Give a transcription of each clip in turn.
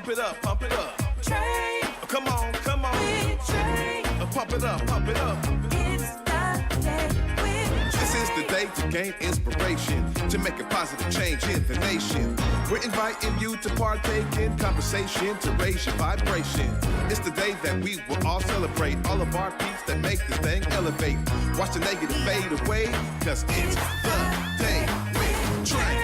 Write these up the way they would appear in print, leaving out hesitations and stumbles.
Pump it up, pump it up. Trae. Come on, come on. With Trae. Pump it up, pump it up. It's the day with This is the day to gain inspiration, to make a positive change in the nation. We're inviting you to partake in conversation, to raise your vibration. It's the day that we will all celebrate all of our peeps that make this thing elevate. Watch the negative fade away, cause it's the day with Trae.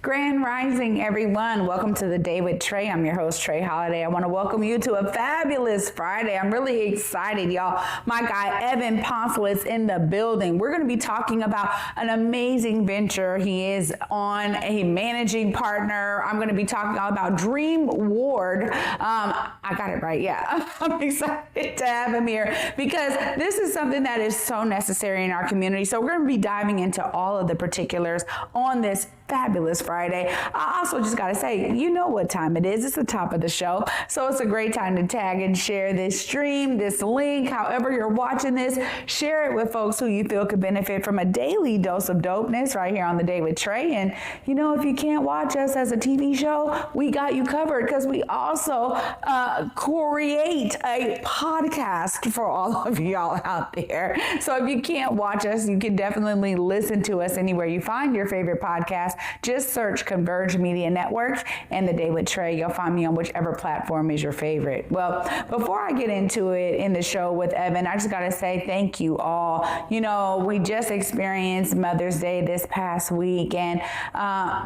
Grand Rising, everyone. Welcome to the Day with Trae. I'm your host, Trae Holiday. I want to welcome you to a fabulous Friday. I'm really excited, y'all. My guy, Evan Poncelet's in the building. We're going to be talking about an amazing venture he is on, a managing partner. I'm going to be talking all about Dreamward. I got it right, yeah. I'm excited to have him here because this is something that is so necessary in our community. So we're going to be diving into all of the particulars on this fabulous Friday. I also just got to say, you know what time it is. It's the top of the show. So it's a great time to tag and share this stream, this link, however you're watching this. Share it with folks who you feel could benefit from a daily dose of dopeness right here on the Day with Trae. And, you know, if you can't watch us as a TV show, we got you covered because we also create a podcast for all of y'all out there. So if you can't watch us, you can definitely listen to us anywhere you find your favorite podcast. Just search Converge Media Network and The Day with Trae. You'll find me on whichever platform is your favorite. Well, before I get into it in the show with Evan, I just got to say thank you all. You know, we just experienced Mother's Day this past week. And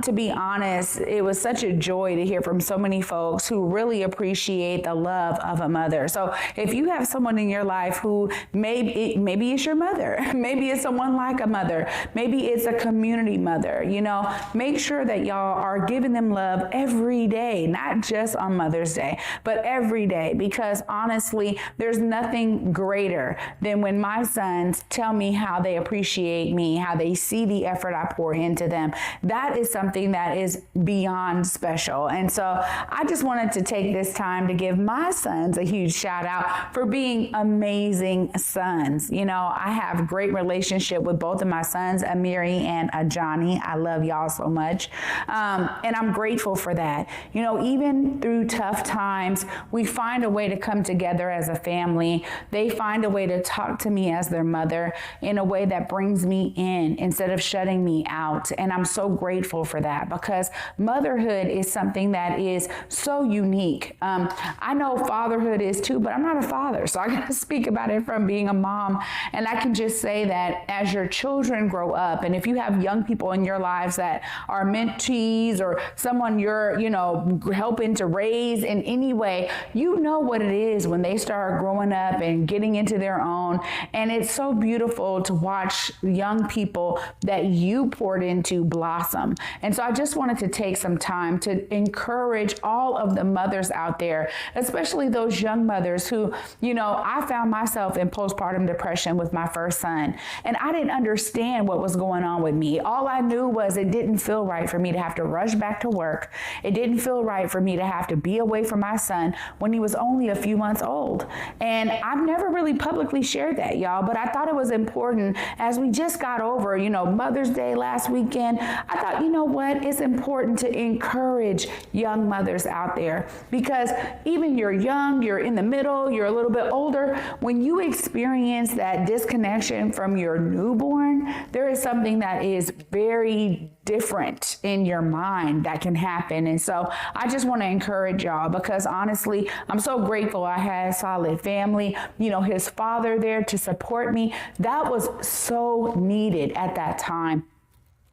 to be honest, it was such a joy to hear from so many folks who really appreciate the love of a mother. So if you have someone in your life who maybe it's your mother, maybe it's someone like a mother, maybe it's a community mother, you know, make sure that y'all are giving them love every day, not just on Mother's Day, but every day, because honestly, there's nothing greater than when my sons tell me how they appreciate me, how they see the effort I pour into them. That is something that is beyond special. And so I just wanted to take this time to give my sons a huge shout out for being amazing sons. You know, I have a great relationship with both of my sons, Amiri and Ajani. I love y'all so much. And I'm grateful for that. You know, even through tough times, we find a way to come together as a family. They find a way to talk to me as their mother in a way that brings me in instead of shutting me out. And I'm so grateful for that because motherhood is something that is so unique. I know fatherhood is too, but I'm not a father. So I got to speak about it from being a mom. And I can just say that as your children grow up, and if you have young people in your lives that are mentees or someone you're, you know, helping to raise in any way, you know what it is when they start growing up and getting into their own. And it's so beautiful to watch young people that you poured into blossom. And so I just wanted to take some time to encourage all of the mothers out there, especially those young mothers who, you know, I found myself in postpartum depression with my first son, and I didn't understand what was going on with me. All I knew was it didn't feel right for me to have to rush back to work. It didn't feel right for me to have to be away from my son when he was only a few months old. And I've never really publicly shared that, y'all, but I thought it was important as we just got over, you know, Mother's Day last weekend. I thought, you know what, it's important to encourage young mothers out there because even you're young, you're in the middle, you're a little bit older. When you experience that disconnection from your newborn, there is something that is very different in your mind that can happen. And so I just want to encourage y'all because honestly, I'm so grateful I had a solid family, you know, his father there to support me. That was so needed at that time.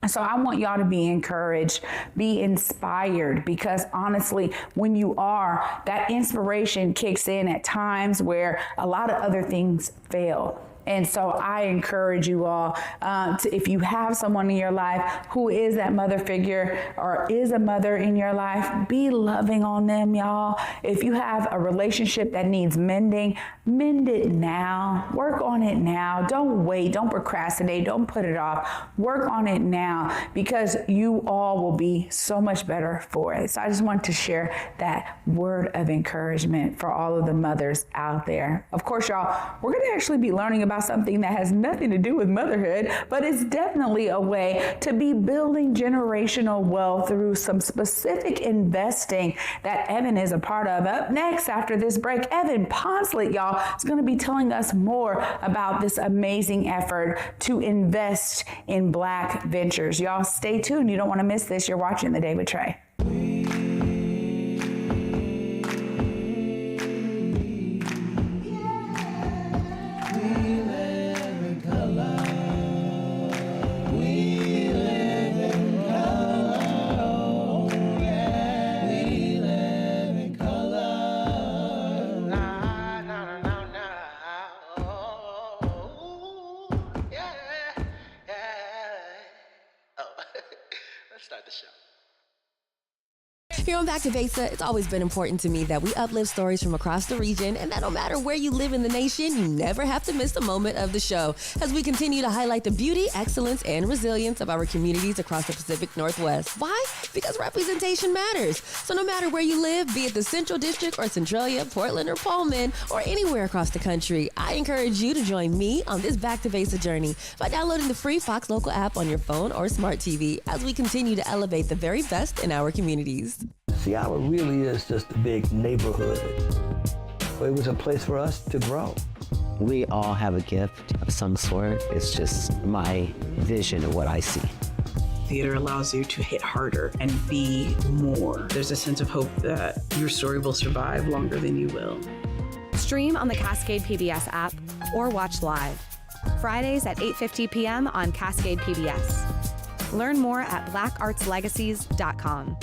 So I want y'all to be encouraged, be inspired, because honestly, when you are, that inspiration kicks in at times where a lot of other things fail. And so I encourage you all, if you have someone in your life who is that mother figure or is a mother in your life, be loving on them, y'all. If you have a relationship that needs mending, mend it now. Work on it now. Don't wait. Don't procrastinate. Don't put it off. Work on it now because you all will be so much better for it. So I just want to share that word of encouragement for all of the mothers out there. Of course, y'all, we're going to actually be learning about about something that has nothing to do with motherhood, but it's definitely a way to be building generational wealth through some specific investing that Evan is a part of. Up next after this break, Evan Poncelet, y'all, is going to be telling us more about this amazing effort to invest in Black ventures. Y'all stay tuned. You don't want to miss this. You're watching The Day with Trae. Start the show. Here on Back to Besa, it's always been important to me that we uplift stories from across the region and that no matter where you live in the nation, you never have to miss a moment of the show as we continue to highlight the beauty, excellence, and resilience of our communities across the Pacific Northwest. Why? Because representation matters. So no matter where you live, be it the Central District or Centralia, Portland or Pullman, or anywhere across the country, I encourage you to join me on this Back to Besa journey by downloading the free Fox Local app on your phone or smart TV as we continue to elevate the very best in our communities. Seattle really is just a big neighborhood. It was a place for us to grow. We all have a gift of some sort. It's just my vision of what I see. Theater allows you to hit harder and be more. There's a sense of hope that your story will survive longer than you will. Stream on the Cascade PBS app or watch live. Fridays at 8:50 p.m. on Cascade PBS. Learn more at blackartslegacies.com.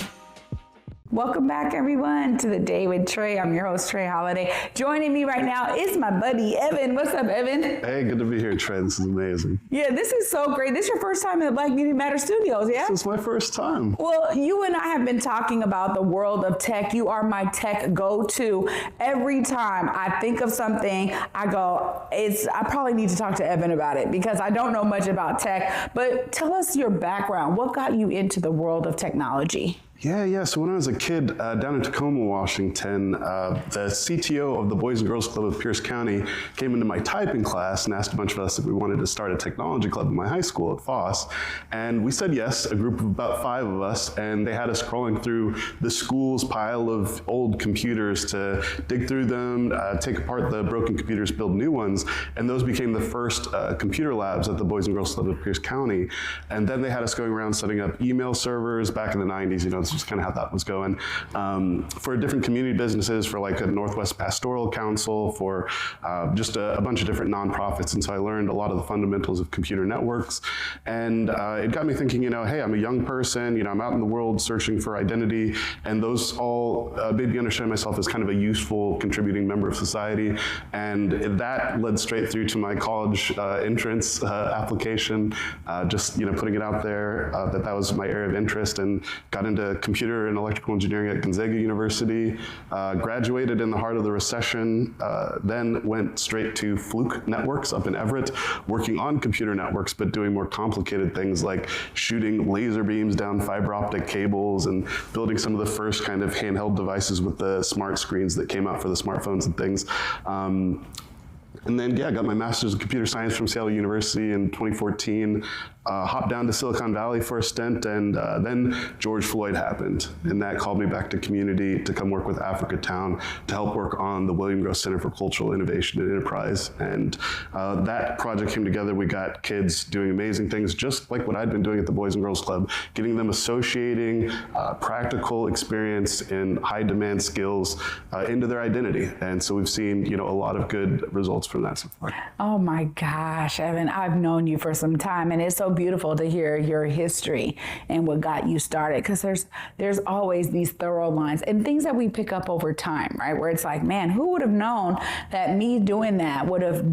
Welcome back, everyone, to The Day with Trae. I'm your host, Trae Holiday. Joining me right now is my buddy, Evan. What's up, Evan? Hey, good to be here, Trae. This is amazing. Yeah, this is so great. This is your first time in the Black Media Matter Studios, yeah? This is my first time. Well, you and I have been talking about the world of tech. You are my tech go-to. Every time I think of something, I go, I probably need to talk to Evan about it because I don't know much about tech. But tell us your background. What got you into the world of technology? Yeah. So when I was a kid down in Tacoma, Washington, the CTO of the Boys and Girls Club of Pierce County came into my typing class and asked a bunch of us if we wanted to start a technology club in my high school at Foss. And we said yes, a group of about 5 of us, and they had us crawling through the school's pile of old computers to dig through them, take apart the broken computers, build new ones. And those became the first computer labs at the Boys and Girls Club of Pierce County. And then they had us going around setting up email servers back in the 90s, This is kind of how that was going. For different community businesses, for like a Northwest Pastoral Council, for just a bunch of different nonprofits. And so I learned a lot of the fundamentals of computer networks. And it got me thinking, hey, I'm a young person, I'm out in the world searching for identity. And those all made me understand myself as kind of a useful, contributing member of society. And that led straight through to my college entrance application, just putting it out there that was my area of interest, and got into computer and electrical engineering at Gonzaga University, graduated in the heart of the recession, then went straight to Fluke Networks up in Everett, working on computer networks, but doing more complicated things like shooting laser beams down fiber optic cables and building some of the first kind of handheld devices with the smart screens that came out for the smartphones and things. And then, got my master's in computer science from Seattle University in 2014, hopped down to Silicon Valley for a stint, and then George Floyd happened. And that called me back to community to come work with Africa Town to help work on the William Gross Center for Cultural Innovation and Enterprise. And that project came together. We got kids doing amazing things, just like what I'd been doing at the Boys and Girls Club, getting them associating practical experience in high demand skills into their identity. And so we've seen, a lot of good results from that so far. Oh my gosh, Evan, I've known you for some time, and it's so beautiful to hear your history and what got you started, because there's always these thorough lines and things that we pick up over time, right? Where it's like, man, who would have known that me doing that would have,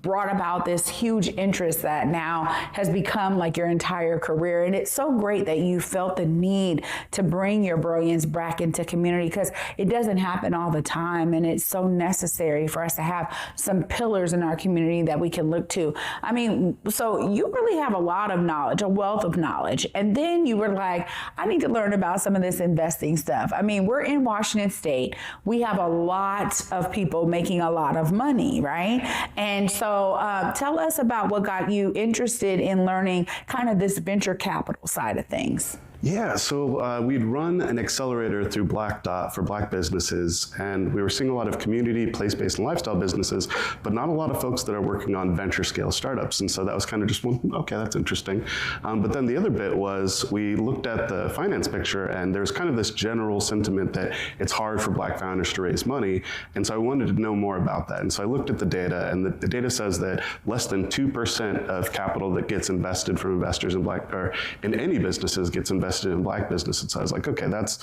brought about this huge interest that now has become like your entire career. And it's so great that you felt the need to bring your brilliance back into community, because it doesn't happen all the time, and it's so necessary for us to have some pillars in our community that we can look to. I mean, so you really have a lot of knowledge, a wealth of knowledge. And then you were like, I need to learn about some of this investing stuff. I mean, we're in Washington State. We have a lot of people making a lot of money, right? And so tell us about what got you interested in learning kind of this venture capital side of things. Yeah, so we'd run an accelerator through Black Dot for Black businesses, and we were seeing a lot of community, place-based, and lifestyle businesses, but not a lot of folks that are working on venture scale startups. And so that was kind of just one, okay, that's interesting. But then the other bit was we looked at the finance picture, and there's kind of this general sentiment that it's hard for Black founders to raise money. And so I wanted to know more about that. And so I looked at the data, and the data says that less than 2% of capital that gets invested from investors in Black, or in any businesses, gets invested in Black businesses. So I was like, okay, that's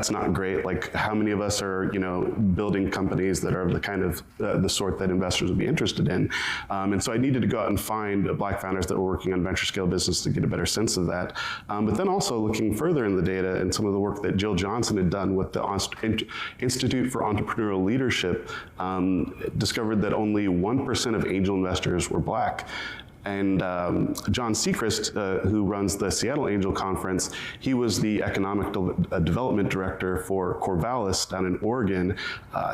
not great. Like, how many of us are, building companies that are the kind of the sort that investors would be interested in? And so I needed to go out and find Black founders that were working on venture scale business to get a better sense of that. But then also looking further in the data and some of the work that Jill Johnson had done with the Institute for Entrepreneurial Leadership, discovered that only 1% of angel investors were Black. And John Seacrest, who runs the Seattle Angel Conference, he was the economic development director for Corvallis down in Oregon.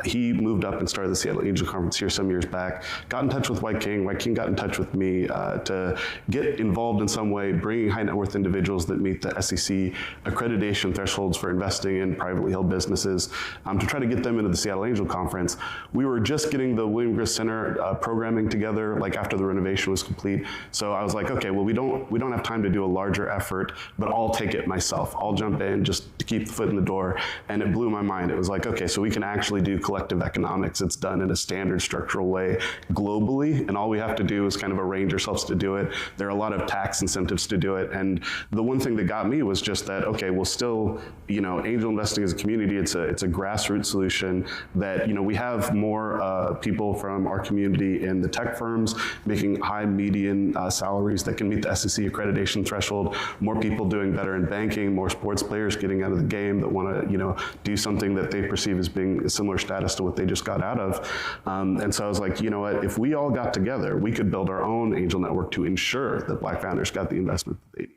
He moved up and started the Seattle Angel Conference here some years back, got in touch with White King. White King got in touch with me to get involved in some way, bringing high net worth individuals that meet the SEC accreditation thresholds for investing in privately held businesses to try to get them into the Seattle Angel Conference. We were just getting the William Grist Center programming together, like after the renovation was complete. So I was like, okay, well, we don't have time to do a larger effort, but I'll take it myself. I'll jump in just to keep the foot in the door. And it blew my mind. It was like, okay, so we can actually do collective economics. It's done in a standard structural way globally, and all we have to do is kind of arrange ourselves to do it. There are a lot of tax incentives to do it. And the one thing that got me was just that, okay, well, still, angel investing as a community, it's a grassroots solution that, we have more people from our community in the tech firms making high median salaries that can meet the SEC accreditation threshold, more people doing better in banking, more sports players getting out of the game that want to, do something that they perceive as being a similar status to what they just got out of. And so I was like, you know what, if we all got together, we could build our own angel network to ensure that Black founders got the investment that they need.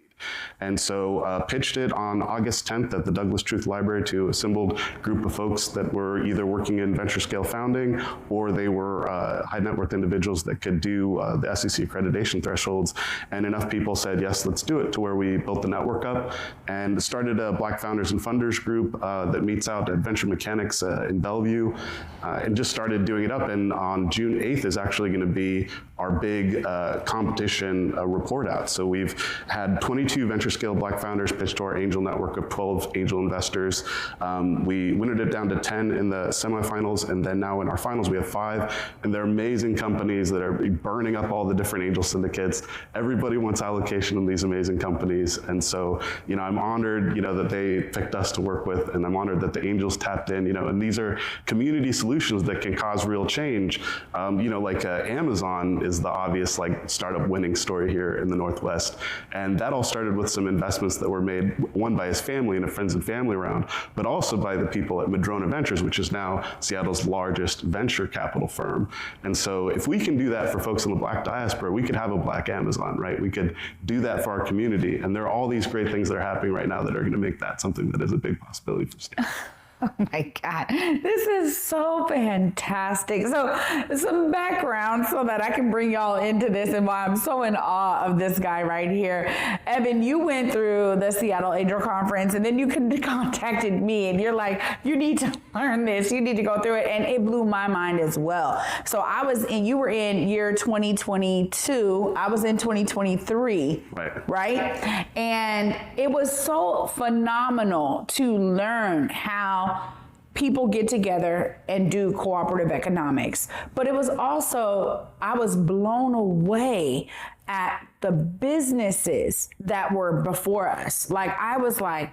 And so pitched it on August 10th at the Douglas Truth Library to assembled group of folks that were either working in venture scale founding or they were high net worth individuals that could do the SEC accreditation thresholds. And enough people said, yes, let's do it, to where we built the network up and started a Black Founders and Funders group that meets out at Venture Mechanics in Bellevue and just started doing it up. And on June 8th is actually going to be our big competition report out. So we've had 22 venture scale Black founders pitched to our angel network of 12 angel investors. We winnowed it down to 10 in the semifinals, and then now in our finals we have 5, and they're amazing companies that are burning up all the different angel syndicates. Everybody wants allocation in these amazing companies, and so I'm honored that they picked us to work with, and I'm honored that the angels tapped in, and these are community solutions that can cause real change. Like Amazon is the obvious startup winning story here in the Northwest, and that all started with some investments that were made, one by his family and a friends and family round, but also by the people at Madrona Ventures, which is now Seattle's largest venture capital firm. And so if we can do that for folks in the Black diaspora, we could have a Black Amazon, right? We could do that for our community. And there are all these great things that are happening right now that are going to make that something that is a big possibility for Seattle. Oh my God, this is so fantastic. So some background so that I can bring y'all into this and why I'm so in awe of this guy right here. Evan, you went through the Seattle Angel Conference and then you contacted me and you're like, you need to learn this, you need to go through it. And it blew my mind as well. So you were in year 2022, I was in 2023, right? And it was so phenomenal to learn how people get together and do cooperative economics. But it was also, I was blown away at the businesses that were before us. I was like,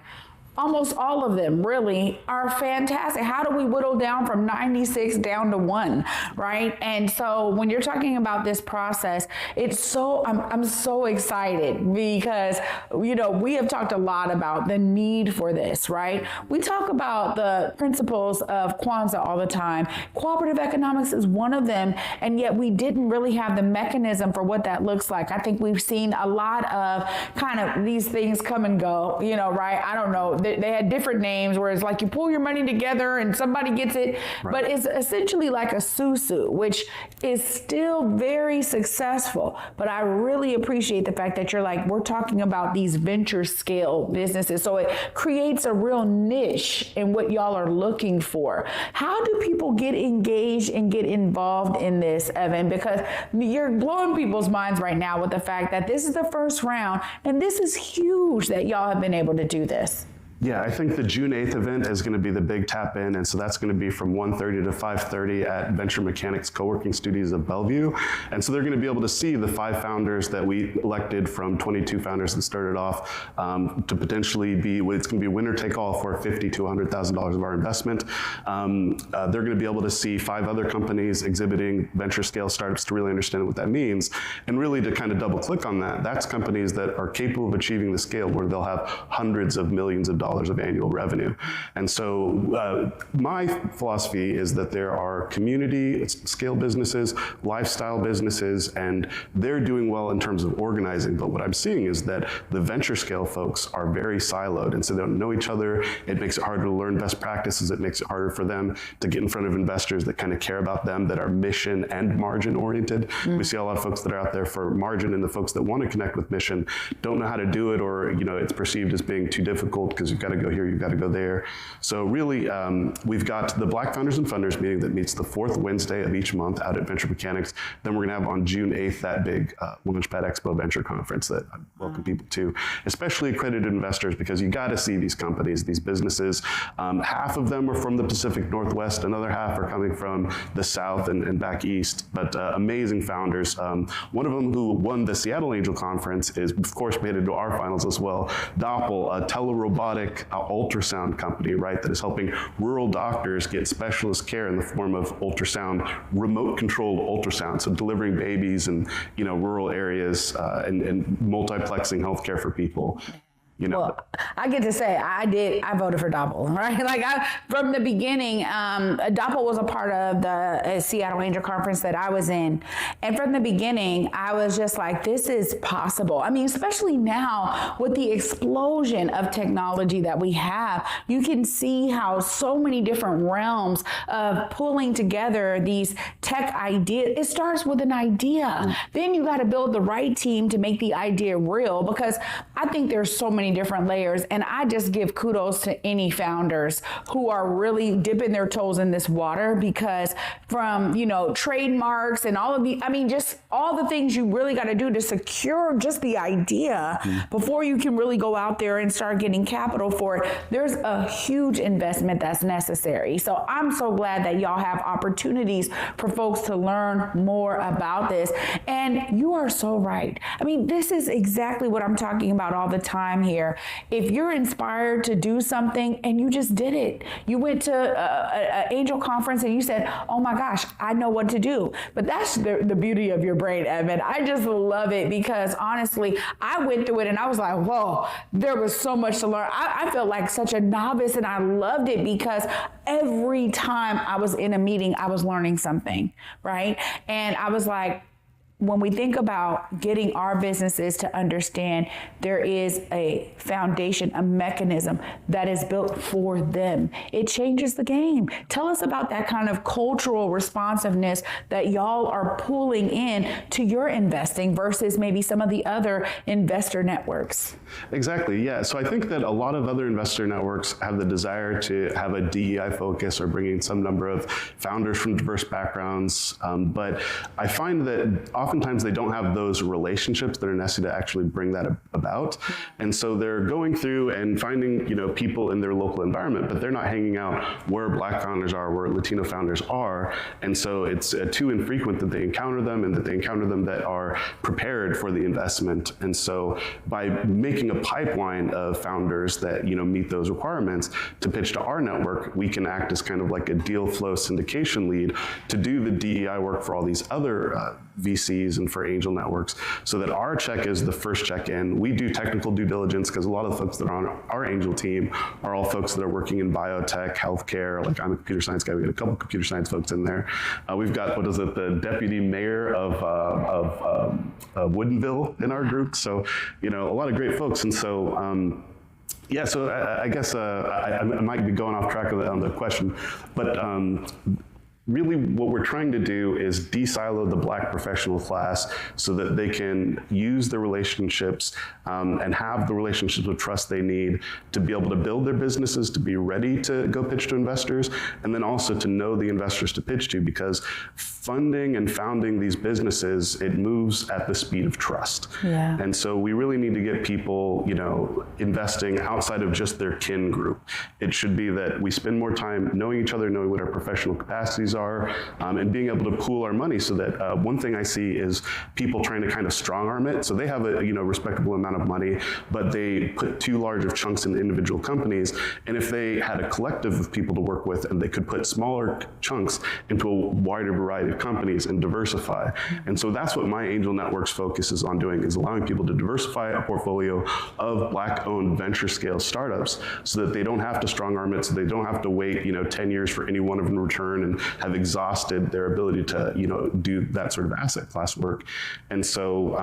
almost all of them really are fantastic. How do we whittle down from 96 down to 1, right? And so when you're talking about this process, I'm so excited because, you know, we have talked a lot about the need for this, right? We talk about the principles of Kwanzaa all the time. Cooperative economics is one of them, and yet we didn't really have the mechanism for what that looks like. I think we've seen a lot of kind of these things come and go, you know, right? I don't know. They had different names where it's like you pull your money together and somebody gets it, right. But it's essentially like a susu, which is still very successful. But I really appreciate the fact that you're like, we're talking about these venture scale businesses. So it creates a real niche in what y'all are looking for. How do people get engaged and get involved in this, Evan? Because you're blowing people's minds right now with the fact that this is the first round, and this is huge that y'all have been able to do this. Yeah, I think the June 8th event is going to be the big tap in, and so that's going to be from 1:30 to 5:30 at Venture Mechanics Co-working Studios of Bellevue. And so they're going to be able to see the 5 founders that we elected from 22 founders that started off to potentially be, it's going to be winner take all for $50,000 to $100,000 of our investment. They're going to be able to see 5 other companies exhibiting venture scale startups to really understand what that means. And really to kind of double click on that, that's companies that are capable of achieving the scale where they'll have hundreds of millions of dollars of annual revenue. And so my philosophy is that there are community scale businesses, lifestyle businesses, and they're doing well in terms of organizing. But what I'm seeing is that the venture scale folks are very siloed, and so they don't know each other. It makes it harder to learn best practices. It makes it harder for them to get in front of investors that kind of care about them, that are mission and margin oriented. We see a lot of folks that are out there for margin, and the folks that want to connect with mission don't know how to do it, or it's perceived as being too difficult because you've got to go here, you've got to go there. So really, we've got the Black Founders and Funders meeting that meets the 4th Wednesday of each month out at Venture Mechanics. Then we're going to have on June 8th that big Launchpad Expo Venture Conference that I welcome people to, especially accredited investors, because you got to see these companies, these businesses. Half of them are from the Pacific Northwest, another half are coming from the South and back East, but amazing founders. One of them who won the Seattle Angel Conference is, of course, made it to our finals as well. Doppel, a telerobotic ultrasound company, right, that is helping rural doctors get specialist care in the form of ultrasound, remote-controlled ultrasound, so delivering babies in rural areas and multiplexing healthcare for people. Well, I get to say I voted for Doppel, right? Like from the beginning, Doppel was a part of the Seattle Angel Conference that I was in. And from the beginning, I was just like, this is possible. I mean, especially now with the explosion of technology that we have, you can see how so many different realms of pulling together these tech ideas. It starts with an idea. Then you got to build the right team to make the idea real, because I think there's so many different layers, and I just give kudos to any founders who are really dipping their toes in this water, because from trademarks and all of just all the things you really got to do to secure just the idea before you can really go out there and start getting capital for it. There's a huge investment that's necessary. So I'm so glad that y'all have opportunities for folks to learn more about this. And you are so right. I mean, this is exactly what I'm talking about all the time here. If you're inspired to do something and you just did it, you went to an angel conference and you said, oh my gosh, I know what to do. But that's the beauty of your brain, Evan. I just love it, because honestly, I went through it and I was like, whoa, there was so much to learn. I felt like such a novice, and I loved it because every time I was in a meeting, I was learning something, right? And I was like, when we think about getting our businesses to understand there is a foundation, a mechanism that is built for them, it changes the game. Tell us about that kind of cultural responsiveness that y'all are pulling in to your investing versus maybe some of the other investor networks. Exactly, yeah. So I think that a lot of other investor networks have the desire to have a DEI focus or bring in some number of founders from diverse backgrounds. But I find that often oftentimes they don't have those relationships that are necessary to actually bring that about. And so they're going through and finding, people in their local environment, but they're not hanging out where Black founders are, where Latino founders are. And so it's too infrequent that they encounter them, and that they encounter them that are prepared for the investment. And so by making a pipeline of founders that, meet those requirements to pitch to our network, we can act as kind of like a deal flow syndication lead to do the DEI work for all these other VCs and for angel networks, so that our check is the first check in. We do technical due diligence because a lot of the folks that are on our angel team are all folks that are working in biotech, healthcare. Like, I'm a computer science guy. We got a couple computer science folks in there. We've got, the deputy mayor of Woodinville in our group. So, a lot of great folks. And so, so I guess I might be going off track on the question, but really what we're trying to do is de-silo the Black professional class so that they can use their relationships and have the relationships of trust they need to be able to build their businesses, to be ready to go pitch to investors, and then also to know the investors to pitch to, because funding and founding these businesses, it moves at the speed of trust. Yeah. And so we really need to get people, investing outside of just their kin group. It should be that we spend more time knowing each other, knowing what our professional capacities are, and being able to pool our money, so that one thing I see is people trying to kind of strong arm it. So they have a respectable amount of money, but they put too large of chunks in individual companies. And if they had a collective of people to work with, and they could put smaller chunks into a wider variety of companies and diversify. And so that's what my angel network's focus is on doing, is allowing people to diversify a portfolio of Black-owned venture scale startups, so that they don't have to strong arm it, so they don't have to wait 10 years for any one of them to return and have exhausted their ability to do that sort of asset class work. And so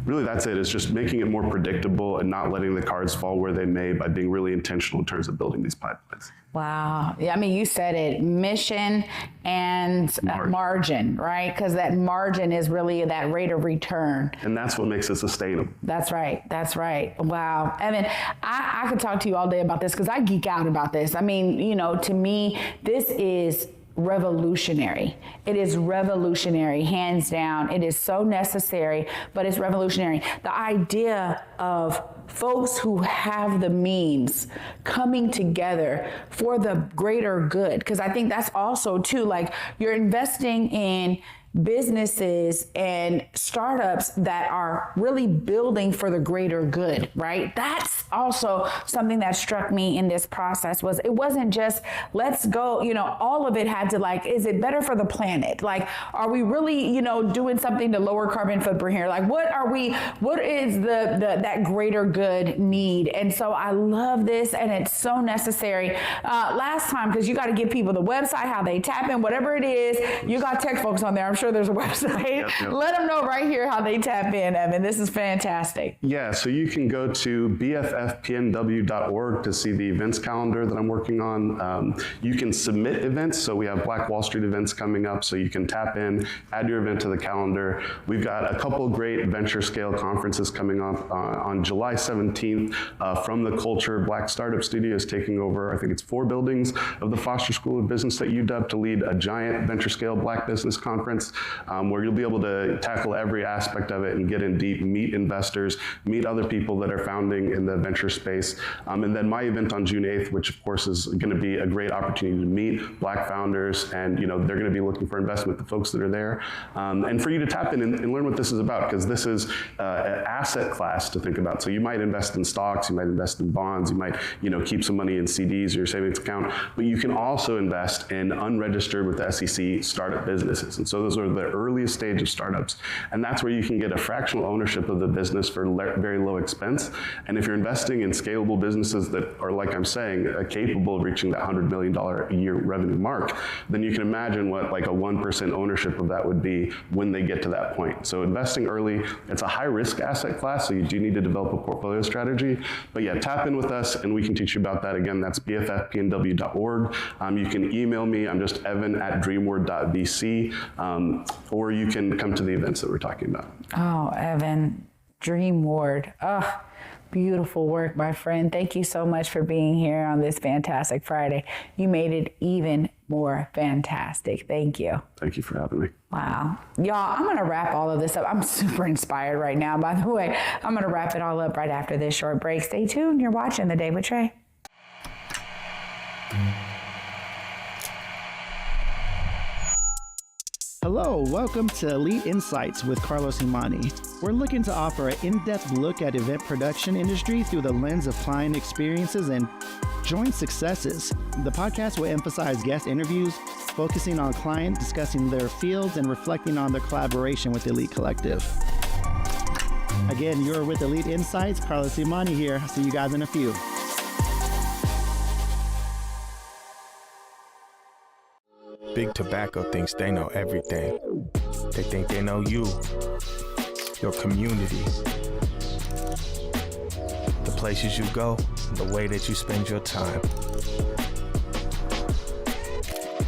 really that's it, is just making it more predictable and not letting the cards fall where they may, by being really intentional in terms of building these pipelines. Wow. Yeah, I mean, you said it, mission and margin, right? Because that margin is really that rate of return. And that's what makes it sustainable. That's right. That's right. Wow. Evan, I could talk to you all day about this because I geek out about this. I mean, to me, this is revolutionary. It is revolutionary, hands down. It is so necessary, but it's revolutionary. The idea of folks who have the means coming together for the greater good, because I think that's also too, like, you're investing in businesses and startups that are really building for the greater good, right? That's also something that struck me in this process. Was it wasn't just let's go, all of it had to, like, is it better for the planet? Like, are we really, doing something to lower carbon footprint here? Like, what is the that greater good need? And so I love this, and it's so necessary. Last time, because you got to give people the website, how they tap in, whatever it is, you got tech folks on there. I'm sure there's a website. Yep. Let them know right here how they tap in, Evan. This is fantastic. Yeah, so you can go to bffpnw.org to see the events calendar that I'm working on. You can submit events. So we have Black Wall Street events coming up, so you can tap in, add your event to the calendar. We've got a couple great venture scale conferences coming up on July 17th from the Culture Black Startup Studios, taking over, I think it's 4 buildings of the Foster School of Business at UW to lead a giant venture scale Black business conference. Where you'll be able to tackle every aspect of it and get in deep, meet investors, meet other people that are founding in the venture space. And then my event on June 8th, which of course is going to be a great opportunity to meet Black founders, and they're going to be looking for investment, the folks that are there. And for you to tap in and learn what this is about, because this is an asset class to think about. So you might invest in stocks, you might invest in bonds, you might keep some money in CDs or your savings account, but you can also invest in unregistered with the SEC startup businesses. And so those are the earliest stage of startups. And that's where you can get a fractional ownership of the business for very low expense. And if you're investing in scalable businesses that are, like I'm saying, capable of reaching that $100 million a year revenue mark, then you can imagine what like a 1% ownership of that would be when they get to that point. So investing early, it's a high risk asset class, so you do need to develop a portfolio strategy. But yeah, tap in with us and we can teach you about that. Again, that's bffpnw.org. You can email me, I'm just evan@dreamward.vc. Or you can come to the events that we're talking about. Oh, Evan, Dreamward. Oh, beautiful work, my friend. Thank you so much for being here on this fantastic Friday. You made it even more fantastic. Thank you. Thank you for having me. Wow. Y'all, I'm going to wrap all of this up. I'm super inspired right now, by the way. I'm going to wrap it all up right after this short break. Stay tuned. You're watching The Day with Trae. Hello, welcome to Elite Insights with Carlos Imani. We're looking to offer an in-depth look at event production industry through the lens of client experiences and joint successes. The podcast will emphasize guest interviews, focusing on client discussing their fields and reflecting on their collaboration with Elite Collective. Again, you're with Elite Insights. Carlos Imani here. See you guys in a few. Big Tobacco thinks they know everything. They think they know you, your community, the places you go, and the way that you spend your time.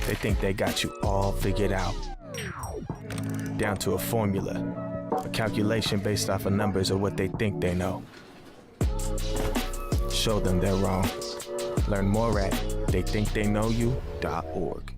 They think they got you all figured out, down to a formula, a calculation based off of numbers of what they think they know. Show them they're wrong. Learn more at theythinktheyknowyou.org.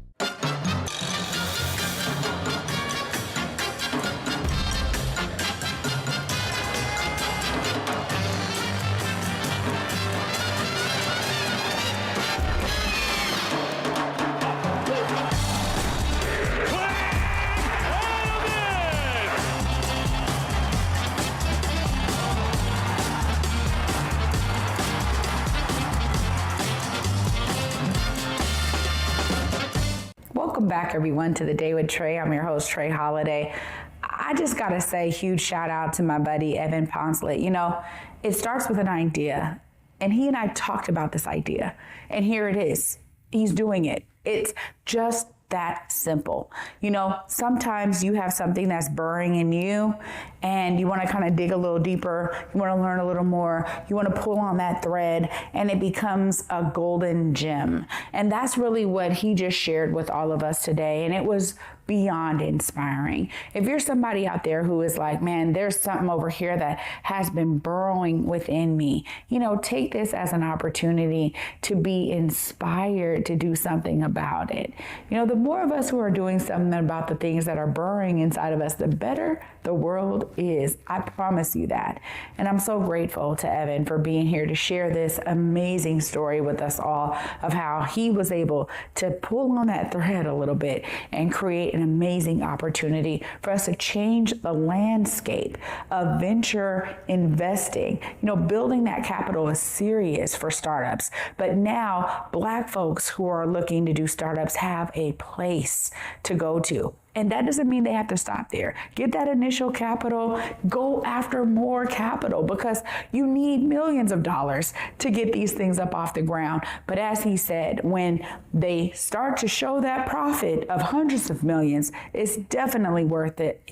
Welcome back, everyone, to The Day with Trae. I'm your host, Trae Holiday. I just got to say, huge shout out to my buddy, Evan Poncelet. You know, it starts with an idea, and he and I talked about this idea, and here it is. He's doing it. It's just that simple. You know, sometimes you have something that's burning in you and you want to kind of dig a little deeper. You want to learn a little more. You want to pull on that thread and it becomes a golden gem. And that's really what he just shared with all of us today. And it was beyond inspiring. If you're somebody out there who is like, man, there's something over here that has been burrowing within me, you know, take this as an opportunity to be inspired to do something about it. You know, the more of us who are doing something about the things that are burrowing inside of us, the better the world is. I promise you that. And I'm so grateful to Evan for being here to share this amazing story with us all of how he was able to pull on that thread a little bit and create an amazing opportunity for us to change the landscape of venture investing. You know, building that capital is serious for startups, but now Black folks who are looking to do startups have a place to go to. And that doesn't mean they have to stop there. Get that initial capital, go after more capital because you need millions of dollars to get these things up off the ground. But as he said, when they start to show that profit of hundreds of millions, it's definitely worth it,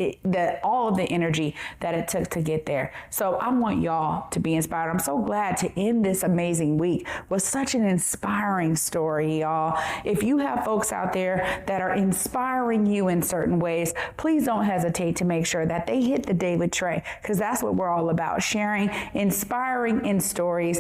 all of the energy that it took to get there. So I want y'all to be inspired. I'm so glad to end this amazing week with such an inspiring story, y'all. If you have folks out there that are inspiring you in certain ways, please don't hesitate to make sure that they hit The Day with Trae, because that's what we're all about, sharing inspiring stories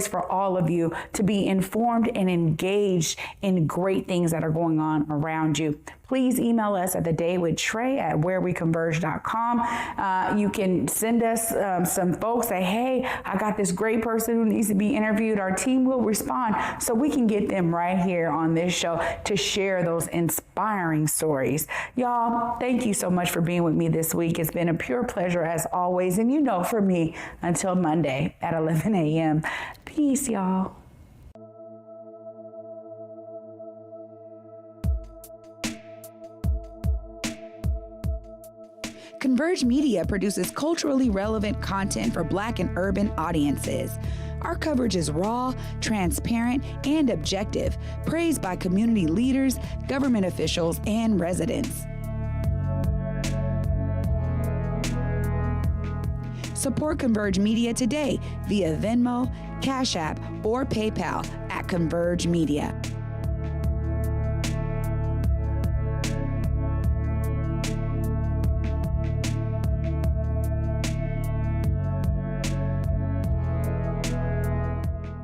for all of you to be informed and engaged in great things that are going on around you. Please email us at thedaywithtrae@wherewecomverge.com. You can send us some folks, say, hey, I got this great person who needs to be interviewed. Our team will respond so we can get them right here on this show to share those inspiring stories. Y'all, thank you so much for being with me this week. It's been a pure pleasure as always. And you know, for me, until Monday at 11 a.m. Peace, y'all. Converge Media produces culturally relevant content for Black and urban audiences. Our coverage is raw, transparent, and objective, praised by community leaders, government officials, and residents. Support Converge Media today via Venmo, Cash App, or PayPal at Converge Media.